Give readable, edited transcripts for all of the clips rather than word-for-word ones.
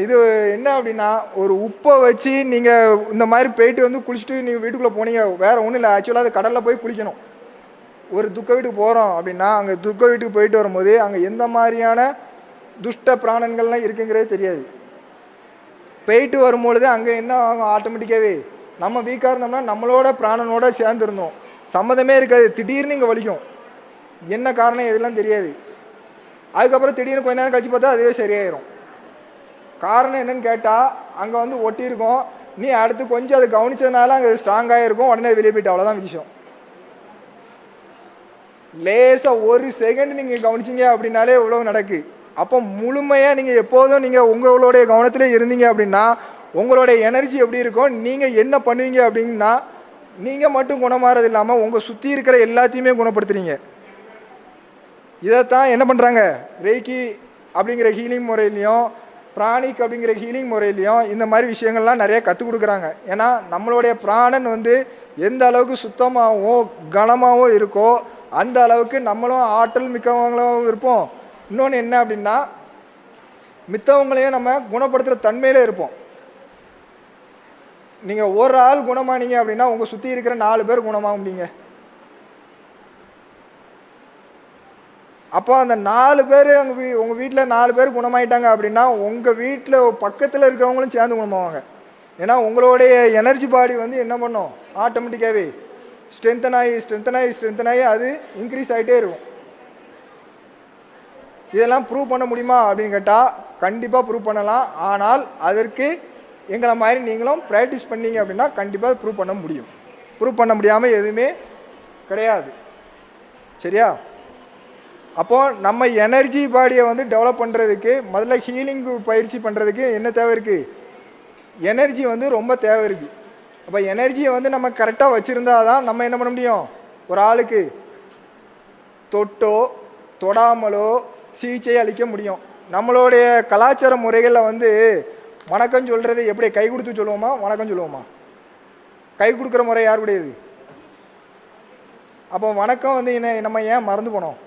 இது என்ன அப்படின்னா, ஒரு உப்பை வச்சு நீங்கள் இந்த மாதிரி போயிட்டு வந்து குளிச்சுட்டு நீங்கள் வீட்டுக்குள்ளே போனீங்க, வேறு ஒன்றும் இல்லை. ஆக்சுவலாக அது கடலில் போய் குளிக்கணும். ஒரு துக்க வீட்டுக்கு போகிறோம் அப்படின்னா, அங்கே துக்க வீட்டுக்கு போயிட்டு வரும்போது அங்கே எந்த மாதிரியான துஷ்ட பிராணங்கள்லாம் இருக்குங்கிறதே தெரியாது. போயிட்டு வரும்பொழுது அங்கே என்ன ஆகும், ஆட்டோமேட்டிக்காகவே நம்ம வீக்காக இருந்தோம்னா நம்மளோட பிராணனோட சேர்ந்துருந்தோம், சம்மந்தமே இருக்காது. திடீர்னு இங்கே வலிக்கும், என்ன காரணம் எதுலாம் தெரியாது. அதுக்கப்புறம் திடீர்னு கொஞ்ச நேரம் கழிச்சு பார்த்தா அதுவே சரியாயிரும். காரணம் என்னன்னு கேட்டால், அங்கே வந்து ஒட்டியிருக்கோம். நீ அடுத்து கொஞ்சம் அதை கவனிச்சதுனால அங்கே ஸ்ட்ராங்காக இருக்கும், உடனே வெளியே போயிட்டு அவ்வளோதான் விஷயம். லேசாக ஒரு செகண்ட் நீங்கள் கவனிச்சிங்க அப்படின்னாலே இவ்வளோ நடக்கு. அப்போ முழுமையாக நீங்கள் எப்போதும் நீங்கள் உங்களுடைய கவனத்திலே இருந்தீங்க அப்படின்னா உங்களுடைய எனர்ஜி எப்படி இருக்கும், நீங்கள் என்ன பண்ணுவீங்க அப்படின்னா, நீங்கள் மட்டும் குணமாறது இல்லாமல் உங்கள் சுற்றி இருக்கிற எல்லாத்தையுமே குணப்படுத்துறீங்க. இதைத்தான் என்ன பண்ணுறாங்க, ரேக்கி அப்படிங்கிற ஹீலிங் முறையிலையும் பிராணிக் அப்படிங்கிற ஹீலிங் முறையிலையும் இந்த மாதிரி விஷயங்கள்லாம் நிறைய கற்றுக் கொடுக்குறாங்க. ஏன்னா நம்மளுடைய பிராணன் வந்து எந்த அளவுக்கு சுத்தமாகவும் கனமாகவும் இருக்கோ அந்த அளவுக்கு நம்மளும் ஆற்றல் மிக்கவங்களும் இருப்போம். இன்னொன்று என்ன அப்படின்னா, மித்தவங்களையும் நம்ம குணப்படுத்துகிற தன்மையில இருப்போம். நீங்கள் ஒரு ஆள் குணமானீங்க அப்படின்னா உங்கள் சுற்றி இருக்கிற 4 பேர் குணமாக முடியுங்க. அப்போ அந்த 4 பேர் உங்கள் வீட்டில் 4 பேர் குணமாயிட்டாங்க அப்படின்னா உங்கள் வீட்டில் பக்கத்தில் இருக்கிறவங்களும் சேர்ந்து குணமாவாங்க. ஏன்னா உங்களுடைய எனர்ஜி பாடி வந்து என்ன பண்ணும், ஆட்டோமேட்டிக்காகவே ஸ்ட்ரென்தன் ஆகி அது இன்க்ரீஸ் ஆகிட்டே இருக்கும். இதெல்லாம் ப்ரூவ் பண்ண முடியுமா அப்படின்னு கேட்டால் கண்டிப்பாக ப்ரூவ் பண்ணலாம். ஆனால் அதற்கு எங்களை மாதிரி நீங்களும் ப்ராக்டிஸ் பண்ணீங்க அப்படின்னா கண்டிப்பாக ப்ரூவ் பண்ண முடியும். ப்ரூவ் பண்ண முடியாமல் எதுவுமே கிடையாது. சரியா? அப்போது நம்ம எனர்ஜி பாடியை வந்து டெவலப் பண்ணுறதுக்கு முதல்ல ஹீலிங் பயிற்சி பண்ணுறதுக்கு என்ன தேவை இருக்குது, எனர்ஜி வந்து ரொம்ப தேவை இருக்குது. அப்போ எனர்ஜியை வந்து நம்ம கரெக்டாக வச்சுருந்தா தான் நம்ம என்ன பண்ண முடியும், ஒரு ஆளுக்கு தொட்டோ தொடாமலோ சிகிச்சை அளிக்க முடியும். நம்மளுடைய கலாச்சார முறைகளில் வந்து வணக்கம் சொல்கிறது எப்படி, கை கொடுத்து சொல்லுவோமா வணக்கம் சொல்லுவோமா? கை கொடுக்குற முறை யாருடையது? அப்போ வணக்கம் வந்து நம்ம ஏன் மறந்து போனோம்?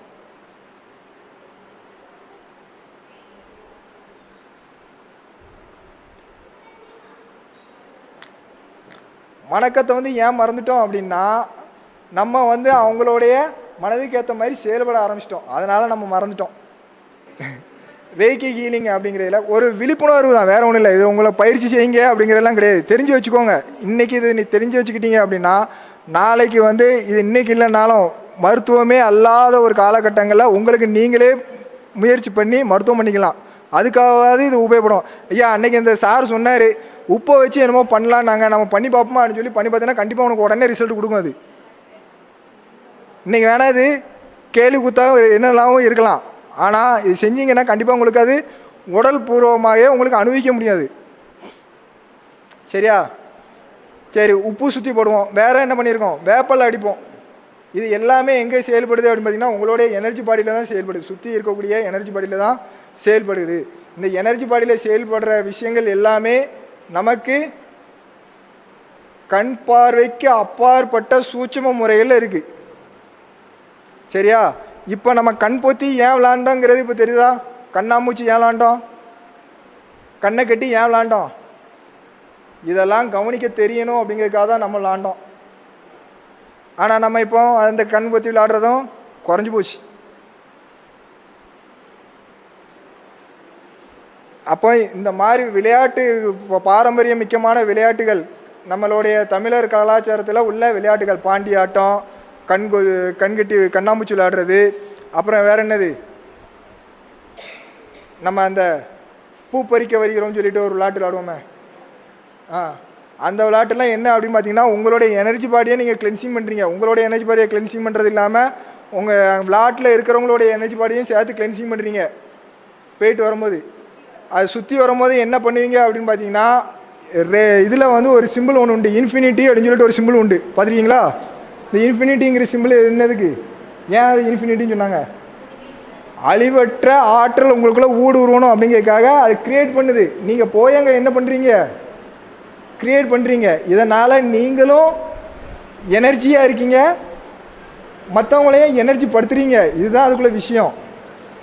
வணக்கத்தை வந்து ஏன் மறந்துட்டோம் அப்படின்னா, நம்ம வந்து அவங்களுடைய மனதுக்கு ஏற்ற மாதிரி செயல்பட ஆரம்பிச்சிட்டோம், அதனால் நம்ம மறந்துட்டோம். ரேக்கி ஹீலிங் அப்படிங்கிறதுல ஒரு விழிப்புணர்வு தான், வேறு ஒன்றும் இல்லை. இது உங்களை பயிற்சி செய்யுங்க அப்படிங்கிறதெல்லாம் கிடையாது. தெரிஞ்சு வச்சுக்கோங்க. இன்றைக்கி இது நீ தெரிஞ்சு வச்சுக்கிட்டீங்க அப்படின்னா நாளைக்கு வந்து இது இன்றைக்கி இல்லைனாலும் மருத்துவமே அல்லாத ஒரு காலகட்டங்களில் உங்களுக்கு நீங்களே முயற்சி பண்ணி மருத்துவம் பண்ணிக்கலாம். அதுக்காகவாது இது உபயோகப்படும். ஐயா அன்றைக்கி இந்த சார் சொன்னார், உப்பை வச்சு என்னமோ பண்ணலாம், நாங்கள் நம்ம பண்ணி பார்ப்போமா அப்படின்னு சொல்லி பண்ணி பார்த்தீங்கன்னா கண்டிப்பாக உனக்கு உடனே ரிசல்ட் கொடுக்கும். அது இன்றைக்கி வேணால் இது கேள்வி குத்தாக என்னெல்லாமும் இருக்கலாம், ஆனால் இது செஞ்சீங்கன்னா கண்டிப்பாக உங்களுக்கு அது உடல் பூர்வமாகவே உங்களுக்கு அனுபவிக்க முடியாது. சரியா? சரி, உப்பு சுற்றி போடுவோம், வேறு என்ன பண்ணியிருக்கோம், வேப்பல் அடிப்போம். இது எல்லாமே எங்கே செயல்படுது அப்படின்னு பார்த்தீங்கன்னா உங்களுடைய எனர்ஜி பாடியில் தான் செயல்படுது. சுற்றி இருக்கக்கூடிய எனர்ஜி பாடியில் தான் செயல்படுது. இந்த எனர்ஜி பாடியில் செயல்படுற விஷயங்கள் எல்லாமே நமக்கு கண் பார்வைக்கு அப்பாற்பட்ட சூட்சும முறையில் இருக்குது. சரியா? இப்போ நம்ம கண் பொத்தி ஏன் விளாண்டோங்கிறது இப்போ தெரியுதா? கண்ணாமூச்சி ஏன் விளாண்டோம், கண்ணை கட்டி ஏன் விளாண்டோம், இதெல்லாம் கவனிக்க தெரியணும் அப்படிங்கிறதுக்காக தான் நம்ம விளாண்டோம். ஆனால் நம்ம இப்போ அந்த கண் பொத்தி விளையாடுறதும் குறைஞ்சி போச்சு. அப்போ இந்த மாதிரி விளையாட்டு, பாரம்பரிய முக்கியமான விளையாட்டுகள் நம்மளுடைய தமிழர் கலாச்சாரத்தில் உள்ள விளையாட்டுகள், பாண்டி ஆட்டம், கண்கட்டி கண்ணாமூச்சி விளையாடுறது, அப்புறம் வேற என்னது, நம்ம அந்த பூ பறிக்க வருகிறோம்னு சொல்லிட்டு ஒரு விளையாட்டு விளையாடுவோமே, அந்த விளையாட்டுலாம் என்ன அப்படின்னு பார்த்தீங்கன்னா உங்களுடைய எனர்ஜி பாடியை நீங்கள் கிளென்சிங் பண்ணுறீங்க. உங்களுடைய எனர்ஜி பாடியை கிளென்சிங் பண்ணுறது இல்லாமல் உங்கள் விளையாட்டில் இருக்கிறவங்களுடைய எனர்ஜி பாடியும் சேர்த்து கிளென்சிங் பண்ணுறீங்க. போயிட்டு வரும்போது அது சுற்றி வரும்போது என்ன பண்ணுவீங்க அப்படின்னு பார்த்தீங்கன்னா, இதில் வந்து ஒரு சிம்பிள் ஒன்று உண்டு, இன்ஃபினிட்டி அப்படின்னு சொல்லிட்டு ஒரு சிம்பிள் உண்டு, பார்த்துருக்கீங்களா? இந்த இன்ஃபினிட்டிங்கிற சிம்பிள் என்னதுக்கு, ஏன் அது இன்ஃபினிட்டின்னு சொன்னாங்க? அழிவற்ற ஆற்றல் உங்களுக்குள்ளே ஊடுருவணும் அப்படிங்கிறதுக்காக அது கிரியேட் பண்ணுது. நீங்கள் போய் அங்கே என்ன பண்ணுறீங்க, கிரியேட் பண்ணுறீங்க. இதனால் நீங்களும் எனர்ஜியாக இருக்கீங்க, மற்றவங்களையும் எனர்ஜி படுத்துறீங்க. இதுதான் அதுக்குள்ள விஷயம்.